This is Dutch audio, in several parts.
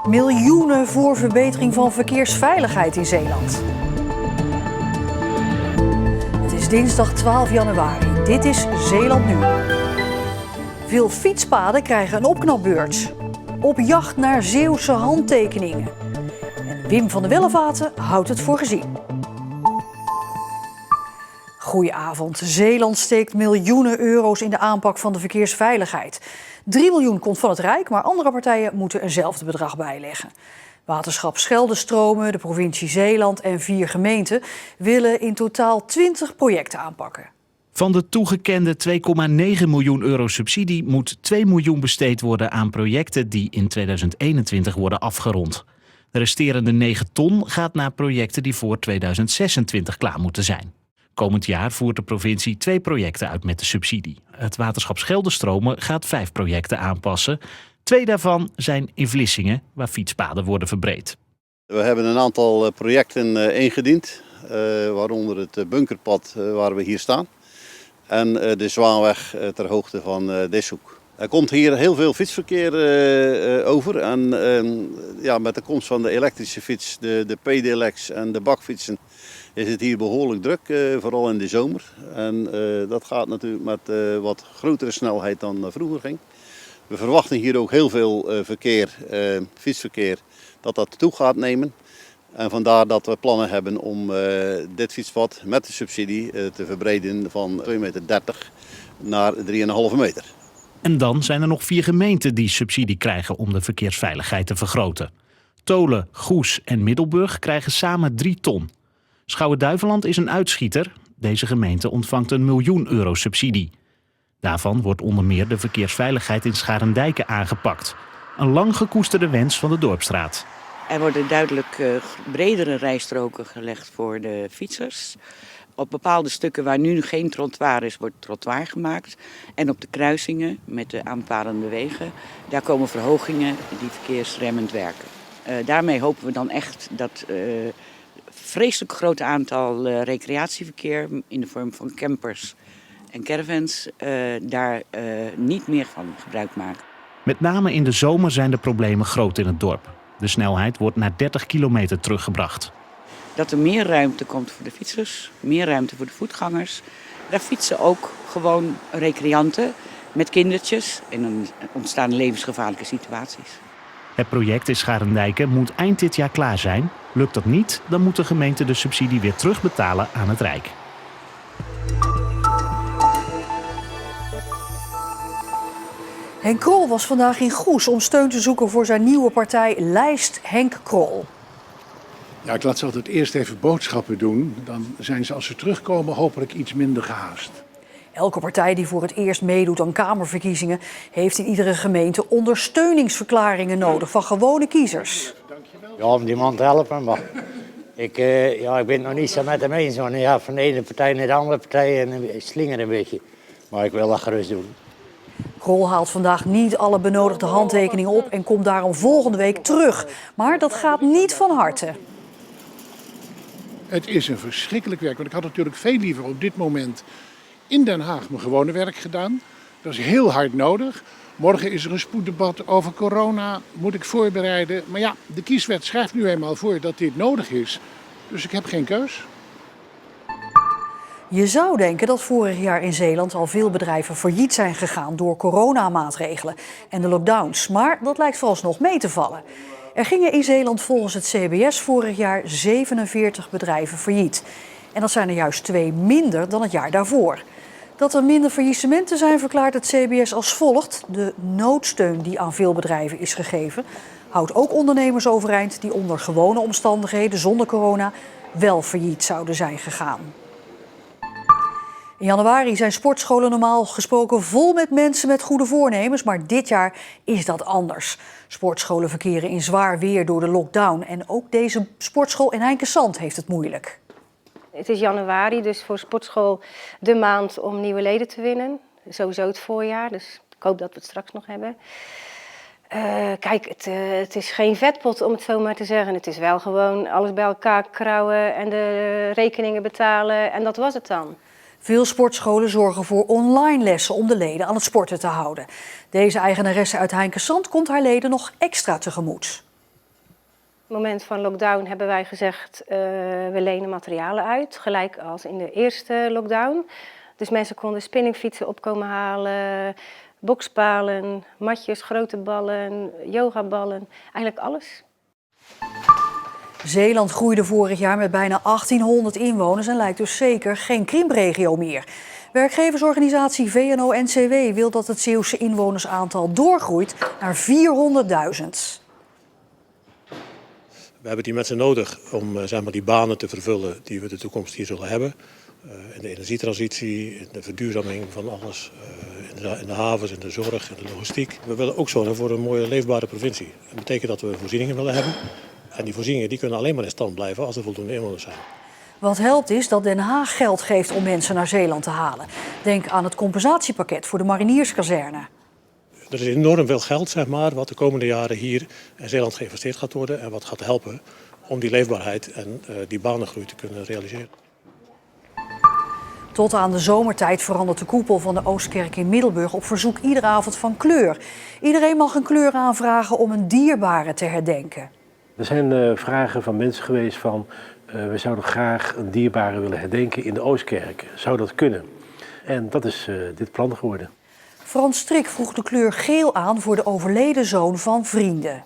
Miljoenen voor verbetering van verkeersveiligheid in Zeeland. Het is dinsdag 12 januari. Dit is Zeeland Nu. Veel fietspaden krijgen een opknapbeurt. Op jacht naar Zeeuwse handtekeningen. En Wim van de Wellevaten houdt het voor gezien. Goedenavond. Zeeland steekt miljoenen euro's in de aanpak van de verkeersveiligheid. 3 miljoen komt van het Rijk, maar andere partijen moeten eenzelfde bedrag bijleggen. Waterschap Scheldestromen, de provincie Zeeland en 4 gemeenten willen in totaal 20 projecten aanpakken. Van de toegekende 2,9 miljoen euro subsidie moet 2 miljoen besteed worden aan projecten die in 2021 worden afgerond. De resterende 9 ton gaat naar projecten die voor 2026 klaar moeten zijn. Komend jaar voert de provincie 2 projecten uit met de subsidie. Het waterschap Scheldestromen gaat 5 projecten aanpassen. 2 daarvan zijn in Vlissingen, waar fietspaden worden verbreed. We hebben een aantal projecten ingediend, waaronder het bunkerpad waar we hier staan. En de Zwaanweg ter hoogte van Dishoek. Er komt hier heel veel fietsverkeer over. En met de komst van de elektrische fiets, de pedelecs en de bakfietsen is het hier behoorlijk druk, vooral in de zomer. En dat gaat natuurlijk met wat grotere snelheid dan vroeger ging. We verwachten hier ook heel veel fietsverkeer, dat toe gaat nemen. En vandaar dat we plannen hebben om dit fietspad met de subsidie te verbreden van 2,30 meter naar 3,5 meter. En dan zijn er nog 4 gemeenten die subsidie krijgen om de verkeersveiligheid te vergroten. Tolen, Goes en Middelburg krijgen samen 3 ton. Schouwen-Duiveland is een uitschieter. Deze gemeente ontvangt 1 miljoen euro subsidie. Daarvan wordt onder meer de verkeersveiligheid in Scharendijke aangepakt. Een lang gekoesterde wens van de Dorpsstraat. Er worden duidelijk bredere rijstroken gelegd voor de fietsers. Op bepaalde stukken waar nu geen trottoir is, wordt trottoir gemaakt. En op de kruisingen met de aanparende wegen, daar komen verhogingen die verkeersremmend werken. Daarmee hopen we dan echt dat vreselijk groot aantal recreatieverkeer in de vorm van campers en caravans daar niet meer van gebruik maken. Met name in de zomer zijn de problemen groot in het dorp. De snelheid wordt naar 30 kilometer teruggebracht. Dat er meer ruimte komt voor de fietsers, meer ruimte voor de voetgangers. Daar fietsen ook gewoon recreanten met kindertjes en dan ontstaan levensgevaarlijke situaties. Het project in Scharendijke moet eind dit jaar klaar zijn. Lukt dat niet, dan moet de gemeente de subsidie weer terugbetalen aan het Rijk. Henk Krol was vandaag in Goes om steun te zoeken voor zijn nieuwe partij Lijst Henk Krol. Ja, ik laat ze altijd eerst even boodschappen doen. Dan zijn ze als ze terugkomen hopelijk iets minder gehaast. Elke partij die voor het eerst meedoet aan Kamerverkiezingen heeft in iedere gemeente ondersteuningsverklaringen nodig van gewone kiezers. Ja, om die man te helpen, maar ik ben het nog niet zo met hem eens. Want ja, van de ene partij naar de andere partij en slinger een beetje. Maar ik wil dat gerust doen. Krol haalt vandaag niet alle benodigde handtekeningen op en komt daarom volgende week terug. Maar dat gaat niet van harte. Het is een verschrikkelijk werk, want ik had natuurlijk veel liever op dit moment in Den Haag mijn gewone werk gedaan. Dat is heel hard nodig. Morgen is er een spoeddebat over corona, moet ik voorbereiden. Maar ja, de kieswet schrijft nu eenmaal voor dat dit nodig is. Dus ik heb geen keus. Je zou denken dat vorig jaar in Zeeland al veel bedrijven failliet zijn gegaan door coronamaatregelen en de lockdowns. Maar dat lijkt vooralsnog mee te vallen. Er gingen in Zeeland volgens het CBS vorig jaar 47 bedrijven failliet. En dat zijn er juist 2 minder dan het jaar daarvoor. Dat er minder faillissementen zijn verklaart het CBS als volgt. De noodsteun die aan veel bedrijven is gegeven houdt ook ondernemers overeind die onder gewone omstandigheden zonder corona wel failliet zouden zijn gegaan. In januari zijn sportscholen normaal gesproken vol met mensen met goede voornemens, maar dit jaar is dat anders. Sportscholen verkeren in zwaar weer door de lockdown en ook deze sportschool in Heinkensand heeft het moeilijk. Het is januari, dus voor sportschool de maand om nieuwe leden te winnen. Sowieso het voorjaar, dus ik hoop dat we het straks nog hebben. Kijk, het is geen vetpot om het zo maar te zeggen. Het is wel gewoon alles bij elkaar krauwen en de rekeningen betalen en dat was het dan. Veel sportscholen zorgen voor online lessen om de leden aan het sporten te houden. Deze eigenaresse uit Heinkensand komt haar leden nog extra tegemoet. het moment van lockdown hebben wij gezegd, we lenen materialen uit. Gelijk als in de eerste lockdown. Dus mensen konden spinningfietsen opkomen halen, bokspalen, matjes, grote ballen, yogaballen, eigenlijk alles. Zeeland groeide vorig jaar met bijna 1800 inwoners en lijkt dus zeker geen krimpregio meer. Werkgeversorganisatie VNO-NCW wil dat het Zeeuwse inwonersaantal doorgroeit naar 400.000. We hebben die mensen nodig om zeg maar, die banen te vervullen die we de toekomst hier zullen hebben. In de energietransitie, in de verduurzaming van alles, in de havens, in de zorg, in de logistiek. We willen ook zorgen voor een mooie leefbare provincie. Dat betekent dat we voorzieningen willen hebben. En die voorzieningen die kunnen alleen maar in stand blijven als er voldoende inwoners zijn. Wat helpt is dat Den Haag geld geeft om mensen naar Zeeland te halen. Denk aan het compensatiepakket voor de marinierskazerne. Er is enorm veel geld, zeg maar, wat de komende jaren hier in Zeeland geïnvesteerd gaat worden. En wat gaat helpen om die leefbaarheid en die banengroei te kunnen realiseren. Tot aan de zomertijd verandert de koepel van de Oostkerk in Middelburg op verzoek iedere avond van kleur. Iedereen mag een kleur aanvragen om een dierbare te herdenken. Er zijn vragen van mensen geweest van, we zouden graag een dierbare willen herdenken in de Oostkerk. Zou dat kunnen? En dat is dit plan geworden. Frans Strik vroeg de kleur geel aan voor de overleden zoon van vrienden.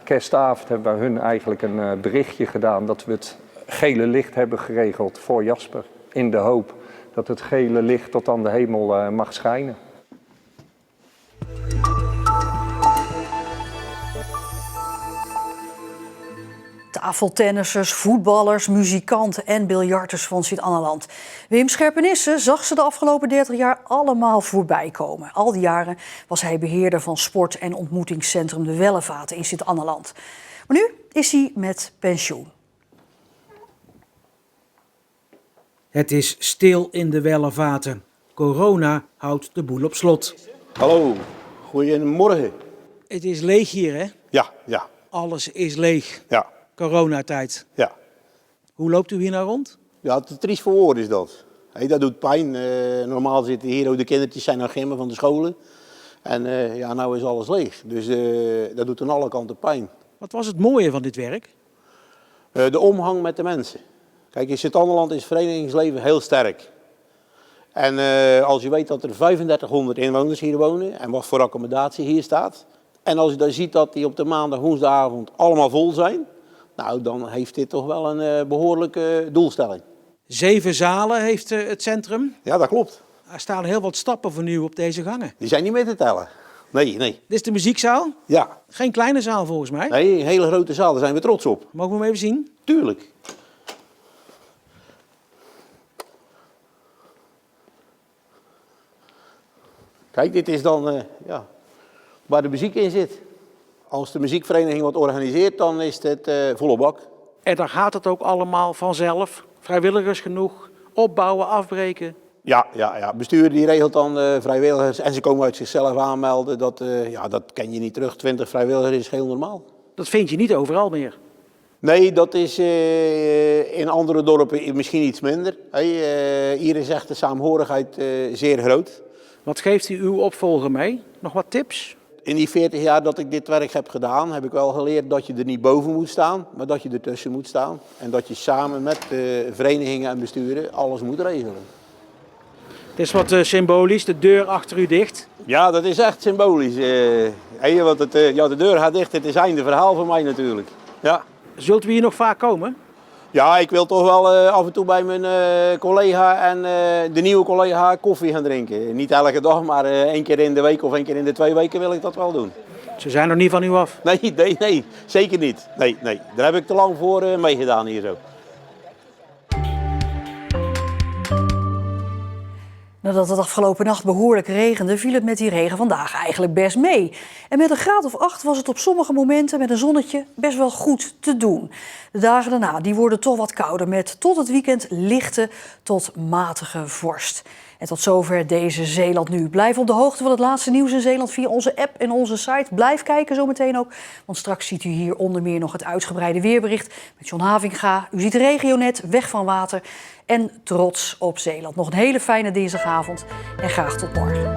Kerstavond hebben we hun eigenlijk een berichtje gedaan dat we het gele licht hebben geregeld voor Jasper. In de hoop dat het gele licht tot aan de hemel mag schijnen. Tafeltennissers, voetballers, muzikanten en biljarters van Sint-Anneland. Wim Scherpenisse zag ze de afgelopen 30 jaar allemaal voorbij komen. Al die jaren was hij beheerder van sport- en ontmoetingscentrum De Wellevaten in Sint-Anneland. Maar nu is hij met pensioen. Het is stil in de Wellevaten. Corona houdt de boel op slot. Hallo, goedemorgen. Het is leeg hier, hè? Ja. Alles is leeg. Ja. Coronatijd. Ja. Hoe loopt u hier nou rond? Ja, te triest voor woorden is dat. Hey, dat doet pijn. Normaal zitten hier ook de kindertjes zijn naar gimmen van de scholen. En ja, nou is alles leeg. Dus dat doet aan alle kanten pijn. Wat was het mooie van dit werk? De omgang met de mensen. Kijk, in Sint-Anneland is het verenigingsleven heel sterk. En als je weet dat er 3500 inwoners hier wonen en wat voor accommodatie hier staat. En als je dan ziet dat die op de maandag, woensdagavond allemaal vol zijn. Nou, dan heeft dit toch wel een behoorlijke doelstelling. 7 zalen heeft het centrum. Ja, dat klopt. Er staan heel wat stappen voor nu op deze gangen. Die zijn niet meer te tellen. Nee. Dit is de muziekzaal? Ja. Geen kleine zaal volgens mij. Nee, een hele grote zaal, daar zijn we trots op. Mogen we hem even zien? Tuurlijk. Kijk, dit is dan waar de muziek in zit. Als de muziekvereniging wat organiseert, dan is het volle bak. En dan gaat het ook allemaal vanzelf. Vrijwilligers genoeg, opbouwen, afbreken. Ja. Bestuur die regelt dan vrijwilligers en ze komen uit zichzelf aanmelden. Dat ken je niet terug. 20 vrijwilligers is heel normaal. Dat vind je niet overal meer. Nee, dat is in andere dorpen misschien iets minder. Hier is echt de saamhorigheid zeer groot. Wat geeft u uw opvolger mee? Nog wat tips? In die 40 jaar dat ik dit werk heb gedaan, heb ik wel geleerd dat je er niet boven moet staan, maar dat je ertussen moet staan. En dat je samen met verenigingen en besturen alles moet regelen. Het is wat symbolisch, de deur achter u dicht. Ja, dat is echt symbolisch. Want de deur gaat dicht, het is einde verhaal voor mij natuurlijk. Ja. Zult u hier nog vaak komen? Ja, ik wil toch wel af en toe bij mijn collega en de nieuwe collega koffie gaan drinken. Niet elke dag, maar 1 keer in de week of 1 keer in de 2 weken wil ik dat wel doen. Ze zijn nog niet van u af? Nee, zeker niet. Nee, daar heb ik te lang voor meegedaan hier zo. Nadat het afgelopen nacht behoorlijk regende, viel het met die regen vandaag eigenlijk best mee. En met een graad of 8 was het op sommige momenten met een zonnetje best wel goed te doen. De dagen daarna die worden toch wat kouder met tot het weekend lichte tot matige vorst. En tot zover deze Zeeland Nu. Blijf op de hoogte van het laatste nieuws in Zeeland via onze app en onze site. Blijf kijken zometeen ook, want straks ziet u hier onder meer nog het uitgebreide weerbericht met John Havinga. U ziet de Regionet, Weg van Water en Trots op Zeeland. Nog een hele fijne dinsdagavond en graag tot morgen.